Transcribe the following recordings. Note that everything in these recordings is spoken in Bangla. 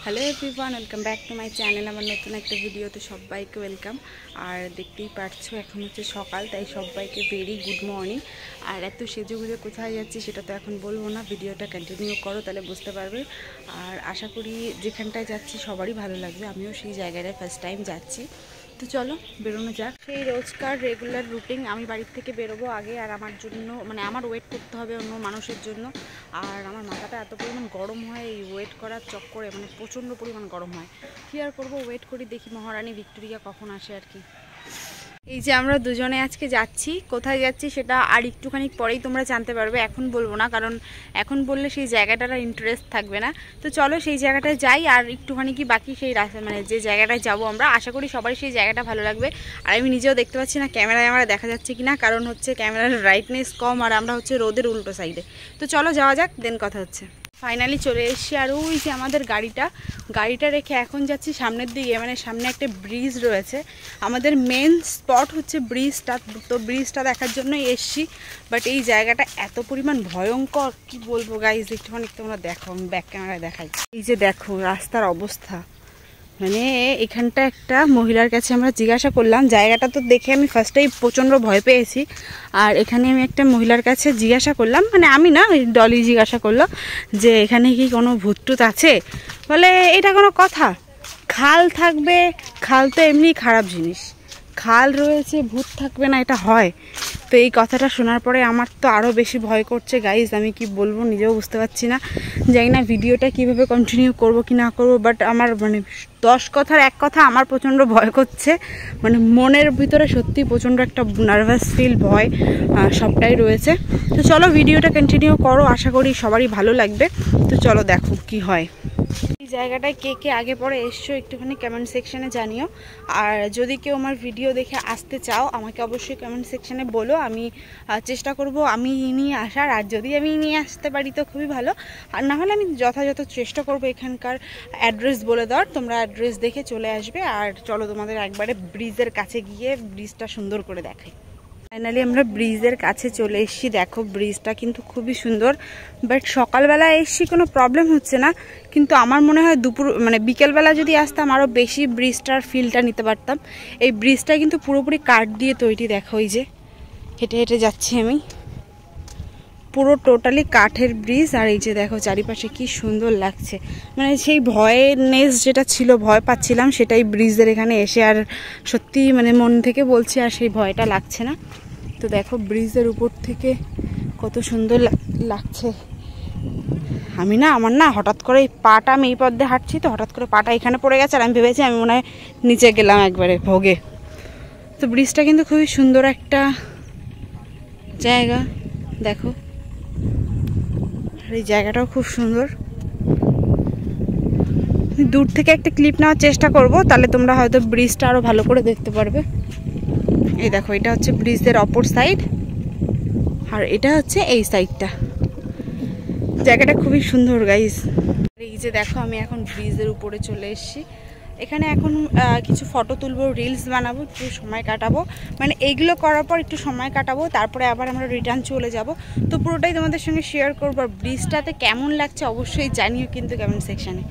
Hello everyone, welcome back to my channel. আমার নতুন একটা ভিডিওতে সবাইকে ওয়েলকাম। আর দেখতেই পারছো এখন হচ্ছে সকাল, তাই সবাইকে ভেরি গুড মর্নিং। আর এত সেজেগুজে কোথায় যাচ্ছি সেটা তো এখন বলবো না, ভিডিওটা কন্টিনিউ করো তাহলে বুঝতে পারবে। আর আশা করি যেখানটায় যাচ্ছি সবারই ভালো লাগবে, আমিও সেই জায়গাটায় ফার্স্ট টাইম যাচ্ছি। তো চলো বেরোনো যাক। সেই রোজকার রেগুলার রুটিন, আমি বাড়ির থেকে বেরোবো আগে, আর আমার জন্য মানে আমার ওয়েট করতে হবে অন্য মানুষের জন্য। আর আমার মাথাটা এত পরিমাণ গরম হয় এই ওয়েট করার চক্করে, মানে প্রচণ্ড পরিমাণ গরম হয়। কী আর করবো, ওয়েট করি, দেখি মহারানী ভিক্টোরিয়া কখন আসে আর কি। এই যে আমরা দুজনে আজকে যাচ্ছি, কোথায় যাচ্ছি সেটা আর একটুখানি পরেই তোমরা জানতে পারবে, এখন বলবো না, কারণ এখন বললে সেই জায়গাটার ইন্টারেস্ট থাকবে না। তো চলো সেই জায়গাটায় যাই, আর একটুখানি কি বাকি সেই রাস্তা মানে যে জায়গাটায় যাবো আমরা, আশা করি সবারই সেই জায়গাটা ভালো লাগবে। আর আমি নিজেও দেখতে পাচ্ছি না ক্যামেরায় আমার দেখা যাচ্ছে কিনা, কারণ হচ্ছে ক্যামেরার ব্রাইটনেস কম আর আমরা হচ্ছে রোদের উল্টো সাইডে। তো চলো যাওয়া যাক, দেন কথা হচ্ছে। ফাইনালি চলে এসেছি, আর ওই যে আমাদের গাড়িটা রেখে এখন যাচ্ছি সামনের দিকে, মানে সামনে একটা ব্রিজ রয়েছে, আমাদের মেন স্পট হচ্ছে ব্রিজটা। তো ব্রিজটা দেখার জন্যই এসছি, বাট এই জায়গাটা এত পরিমাণ ভয়ঙ্কর কি বলবো গাইজ, একটুখানি তোমরা দেখো, আমি ব্যাক ক্যামেরায় দেখাই। এই যে দেখো রাস্তার অবস্থা, মানে এখানটা একটা মহিলার কাছে আমরা জিজ্ঞাসা করলাম, জায়গাটা তো দেখে আমি ফার্স্টেই প্রচণ্ড ভয় পেয়েছি। আর এখানে আমি একটা মহিলার কাছে জিজ্ঞাসা করলাম, মানে আমি না, ওই ডলি জিজ্ঞাসা করলো যে এখানে কি কোনো ভূতটুত আছে। বলে এটা কোনো কথা, খাল থাকবে, খাল তো এমনি খারাপ জিনিস, খাল রয়েছে ভূত থাকবে না, এটা হয়? তো এই কথাটা শোনার পরে আমার তো আরও বেশি ভয় করছে গাইজ, আমি কি বলবো নিজেও বুঝতে পারছি না, জানি না ভিডিওটা কিভাবে কন্টিনিউ করব কি না করব। বাট আমার মানে 10 কথার এক কথা আমার প্রচণ্ড ভয় করছে, মানে মনের ভিতরে সত্যি প্রচণ্ড একটা নার্ভাস ফিল, ভয় সবটাই রয়েছে। তো চলো ভিডিওটা কন্টিনিউ করো, আশা করি সবারই ভালো লাগবে। তো চলো দেখো কি হয়। এই জায়গাটায় কে কে আগে পরে এসছো একটুখানি কমেন্ট সেকশানে জানিও। আর যদি কেউ আমার ভিডিও দেখে আসতে চাও আমাকে অবশ্যই কমেন্ট সেকশানে বলো, আমি চেষ্টা করব আমি নিয়ে আসার। আর যদি আমি নিয়ে আসতে পারি তো খুবই ভালো, আর না হলে আমি যথাযথ চেষ্টা করব এখানকার অ্যাড্রেস বলে দেওয়ার, তোমরা অ্যাড্রেস দেখে চলে আসবে। আর চলো তোমাদের একবারে ব্রিজের কাছে গিয়ে ব্রিজটা সুন্দর করে দেখাই। ফাইনালি আমরা ব্রিজের কাছে চলে এসেছি, দেখো ব্রিজটা কিন্তু খুবই সুন্দর। বাট সকালবেলা এসেছি কোনো প্রবলেম হচ্ছে না, কিন্তু আমার মনে হয় দুপুর মানে বিকেলবেলা যদি আসতাম আরও বেশি ব্রিজটার ফিলটা নিতে পারতাম। এই ব্রিজটা কিন্তু পুরোপুরি কাঠ দিয়ে তৈরি, দেখো এই যে হেঁটে হেঁটে যাচ্ছি আমি, পুরো টোটালি কাঠের ব্রিজ। আর এই যে দেখো চারিপাশে কি সুন্দর লাগছে, মানে সেই ভয়েরনেস যেটা ছিল, ভয় পাচ্ছিলাম, সেটাই ব্রিজের এখানে এসে আর সত্যি মানে মন থেকে বলছি আর সেই ভয়টা লাগছে না। তো দেখো ব্রিজের উপর থেকে কত সুন্দর লাগছে। আমি না আমার না হঠাৎ করে এই পাটা, আমি এই পথ দিয়ে হাঁটছি তো হঠাৎ করে পাটা এখানে পড়ে গেছে, আর আমি ভেবেছি আমি মনে হয় নিচে গেলাম একবারে ভোগে। তো ব্রিজটা কিন্তু খুবই সুন্দর একটা জায়গা, দেখো এই জায়গাটাও খুব সুন্দর। দূর থেকে একটা ক্লিপ নেওয়ার চেষ্টা করব, তাহলে তোমরা হয়তো ব্রিজটা আরো ভালো করে দেখতে পারবে। এই দেখো এটা হচ্ছে ব্রিজের অপর সাইড, আর এটা হচ্ছে এই সাইডটা। জায়গাটা খুবই সুন্দর গাইস। এই যে দেখো আমি এখন ব্রিজের উপরে চলে এসেছি, এখানে এখন কিছু ফটো তুলবো, রিলস বানাবো, একটু সময় কাটাবো, মানে এইগুলো করার পর একটু সময় কাটাবো, তারপরে আবার আমরা রিটার্ন চলে যাব। তো পুরোটাই তোমাদের সঙ্গে শেয়ার করবো। আর ব্রিজটাতে কেমন লাগছে অবশ্যই জানিও কিন্তু কমেন্ট সেকশানে।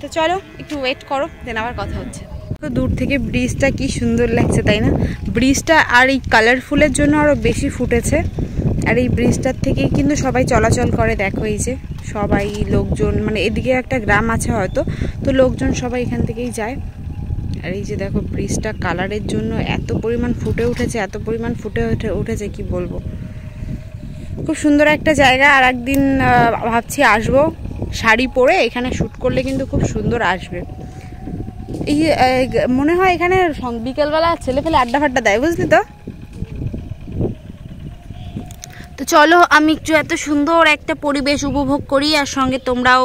তো চলো একটু ওয়েট করো, দেন আবার কথা হচ্ছে। তো দূর থেকে ব্রিজটা কি সুন্দর লাগছে তাই না? ব্রিজটা আর এই কালারফুলের জন্য আরও বেশি ফুটেছে। আর এই ব্রিজটার থেকেই কিন্তু সবাই চলাচল করে, দেখো এই যে সবাই লোকজন, মানে এদিকে একটা গ্রাম আছে হয়তো, তো লোকজন সবাই এখান থেকেই যায়। আর এই যে দেখো ব্রিজটা কালারের জন্য এত পরিমাণ ফুটে উঠেছে, এত পরিমাণ ফুটে উঠেছে কি বলবো, খুব সুন্দর একটা জায়গা। আর একদিন ভাবছি আসবো শাড়ি পরে, এখানে শ্যুট করলে কিন্তু খুব সুন্দর আসবে। এই মনে হয় এখানে বিকেলবেলা ছেলে ফেলে আড্ডা ফাড্ডা দেয়, বুঝলি তো। তো চলো আমি একটু এত সুন্দর একটা পরিবেশ উপভোগ করি, আর সঙ্গে তোমরাও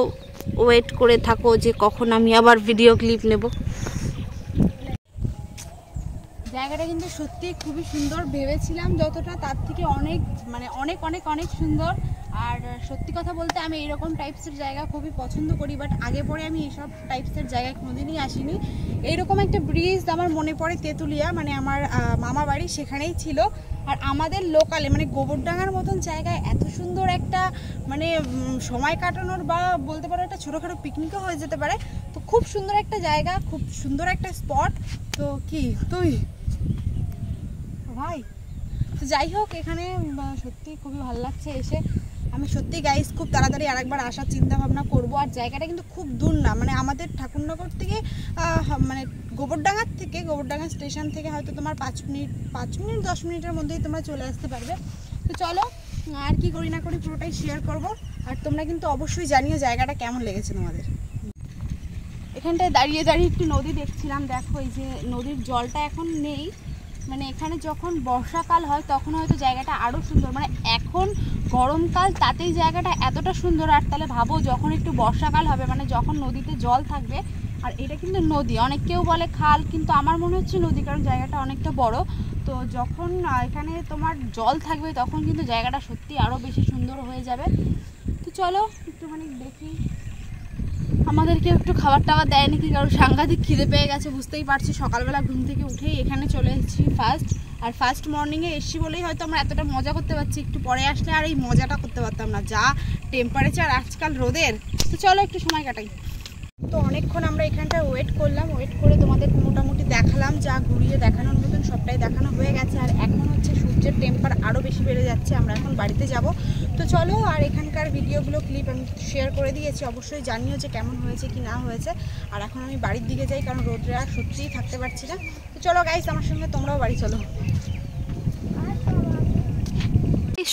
ওয়েট করে থাকো যে কখন আমি আবার ভিডিও ক্লিপ নেব। জায়গাটা কিন্তু সত্যি খুবই সুন্দর, ভেবেছিলাম যতটা তার থেকে অনেক মানে অনেক অনেক অনেক সুন্দর। আর সত্যি কথা বলতে আমি এইরকম টাইপসের জায়গা খুবই পছন্দ করি, বাট আগে পরে আমি এইসব টাইপসের জায়গায় কোনোদিনই আসিনি। এইরকম একটা ব্রিজ আমার মনে পড়ে তেঁতুলিয়া, মানে আমার মামা বাড়ি সেখানেই ছিল। আর আমাদের লোকালে মানে গোবরডাঙ্গার মতন জায়গায় এত সুন্দর একটা মানে সময় কাটানোর বা বলতে পারো একটা ছোটোখাটো পিকনিকও হয়ে যেতে পারে। তো খুব সুন্দর একটা জায়গা, খুব সুন্দর একটা স্পট। তো কি তুই ভাই, তো যাই হোক এখানে সত্যি খুবই ভালো লাগছে এসে। আমি সত্যি গাইস খুব তাড়াতাড়ি আরেকবার আসার চিন্তা ভাবনা করবো। আর জায়গাটা কিন্তু খুব দূর না, মানে আমাদের ঠাকুরনগর থেকে মানে গোবরডাঙ্গা স্টেশন থেকে হয়তো তোমার 5 মিনিট 10 মিনিটের মধ্যেই তোমরা চলে আসতে পারবে। তো চলো আর কি করি না করি পুরোটাই শেয়ার করব। আর তোমরা কিন্তু অবশ্যই জানিও জায়গাটা কেমন লেগেছে তোমাদের। এখানটায় দাঁড়িয়ে দাঁড়িয়ে একটু নদী দেখছিলাম। দেখো এই যে নদীর জলটা এখন নেই, মানে এখানে যখন বর্ষাকাল হয় তখন হয়তো জায়গাটা আরও সুন্দর, মানে এখন গরমকাল তাতেই জায়গাটা এতটা সুন্দর। আর তাহলে ভাবো যখন একটু বর্ষাকাল হবে, মানে যখন নদীতে জল থাকবে। আর এটা কিন্তু নদী, অনেক কেউ বলে খাল, কিন্তু আমার মনে হচ্ছে নদী, কারণ জায়গাটা অনেকটা বড়। তো যখন এখানে তোমার জল থাকবে তখন কিন্তু জায়গাটা সত্যি আরও বেশি সুন্দর হয়ে যাবে। তো চলো একটুখানি দেখি। আমাদেরকে একটু খাবার টাবার দেয় নাকি, কারণ সাংঘাতিক খিদে পেয়ে গেছে, বুঝতেই পারছি। সকালবেলা ঘুম থেকে উঠেই এখানে চলে এসেছি আর ফার্স্ট মর্নিংয়ে এসছি বলেই হয়তো আমরা এতটা মজা করতে পারছি। একটু পরে আসলে আর এই মজাটা করতে পারতাম না, যা টেম্পারেচার আজকাল রোদের। তো চলো একটু সময় কাটাই। তো অনেকক্ষণ আমরা এখানটায় ওয়েট করলাম, ওয়েট করে তোমাদের মোটামুটি দেখালাম, যা ঘুরিয়ে দেখানোর মতন সবটাই দেখানো হয়ে গেছে। আর এখন হচ্ছে সূর্যের টেম্পার আরও বেশি বেড়ে যাচ্ছে, আমরা এখন বাড়িতে যাব। তো চলো, আর এখানকার ভিডিওগুলো ক্লিপ আমি শেয়ার করে দিয়েছি, অবশ্যই জানিও যে কেমন হয়েছে কি না হয়েছে। আর এখন আমি বাড়ির দিকে যাই, কারণ রোদে আর সত্যিই থাকতে পারছি না। তো চলো গাইস, আমার সঙ্গে তোমরাও বাড়ি চলো।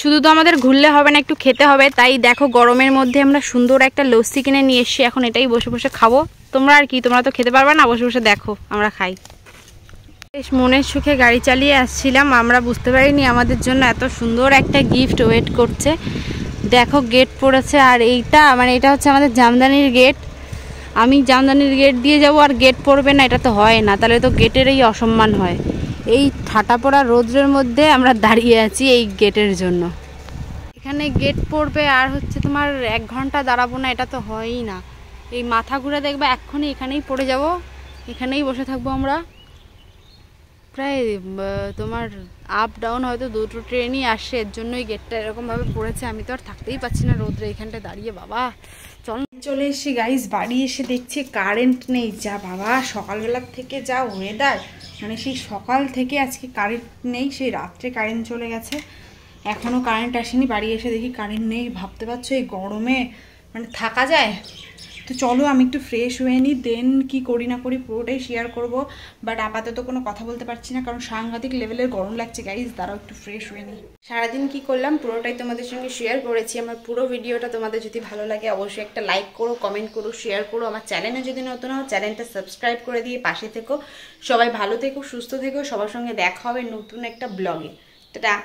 শুধু তো আমাদের ঘুরলে হবে না, একটু খেতে হবে। তাই দেখো গরমের মধ্যে আমরা সুন্দর একটা লস্যি কিনে নিয়ে এসেছি, এখন এটাই বসে বসে খাবো। তোমরা আর কি, তোমরা তো খেতে পারবে না, বসে বসে দেখো আমরা খাই। বেশ মনের সুখে গাড়ি চালিয়ে আসছিলাম, আমরা বুঝতে পারিনি আমাদের জন্য এত সুন্দর একটা গিফট ওয়েট করছে। দেখো গেট পড়েছে, আর এইটা মানে এটা হচ্ছে আমাদের জামদানির গেট। আমি জামদানির গেট দিয়ে যাব আর গেট পড়বে না, এটা তো হয় না, তাহলে তো গেটেরই অসম্মান হয়। এই ঠাটা পড়া রোদ্রের মধ্যে আমরা দাঁড়িয়ে আছি এই গেটের জন্য। এখানে গেট পড়বে আর হচ্ছে তোমার 1 ঘন্টা দাঁড়াবো না, এটা তো হয়ই না। এই মাথা ঘুরে দেখবে এক্ষুনি এখানেই পড়ে যাব, এখানেই বসে থাকবো আমরা। প্রায় তোমার আপ ডাউন হয়তো 2টো ট্রেনই আসে, এর জন্যই গেটটা এরকমভাবে পড়েছে। আমি তো আর থাকতেই পারছি না রোদ্রে এখানটা দাঁড়িয়ে। বাবা চলে এসেছি গাইস, বাড়ি এসে দেখছি কারেন্ট নেই। যা বাবা, সকালবেলার থেকে যা ওয়েদার, মানে সেই সকাল থেকে আজকে কারেন্ট নেই, সেই রাত্রে কারেন্ট চলে গেছে, এখনও কারেন্ট আসেনি। বাড়ি এসে দেখি কারেন্ট নেই, ভাবতে পারছো এই গরমে মানে থাকা যায়? তো চলো আমি একটু ফ্রেশ হয়ে নিই, দেন কি করি না করি পুরোটাই শেয়ার করব। বাট আপাতত কোনো কথা বলতে পারছি না, কারণ সাংঘাতিক লেভেলের গরম লাগছে গাইজ। দাঁড়াও একটু ফ্রেশ হয়ে নিই। সারাদিন কি করলাম পুরোটাই তোমাদের সঙ্গে শেয়ার করেছি। আমার পুরো ভিডিওটা তোমাদের যদি ভালো লাগে অবশ্যই একটা লাইক করো, কমেন্ট করো, শেয়ার করো। আমার চ্যানেলে যদি নতুন হও চ্যানেলটা সাবস্ক্রাইব করে দিয়ে পাশে থেকো। সবাই ভালো থেকো, সুস্থ থেকো। সবার সঙ্গে দেখা হবে নতুন একটা ব্লগে। টাটা।